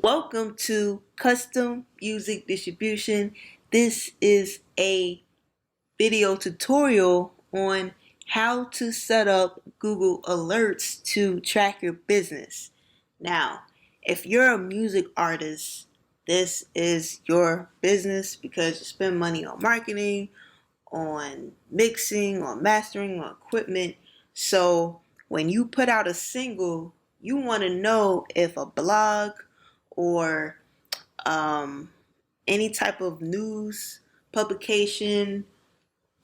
Welcome to Custom Music Distribution. This is a video tutorial on how to set up Google Alerts to track your business. Now, if you're a music artist, this is your business because you spend money on marketing, on mixing, on mastering, on equipment. So when you put out a single, you want to know if a blog or um, any type of news publication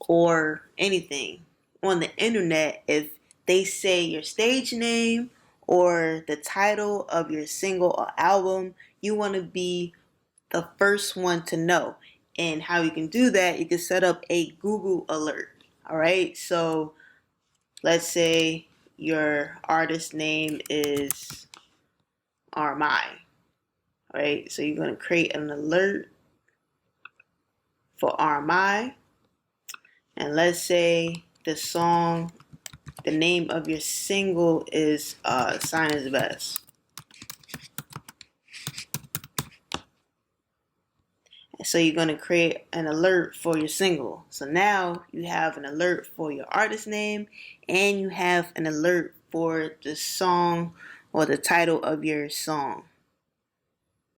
or anything on the internet, if they say your stage name or the title of your single or album, you want to be the first one to know. And how you can do that, you can set up a Google alert. All right, so let's say your artist name is RMI. All right, so you're going to create an alert for RMI, and let's say the name of your single is Sign is Best. So you're going to create an alert for your single. So now you have an alert for your artist name and you have an alert for the song or the title of your song.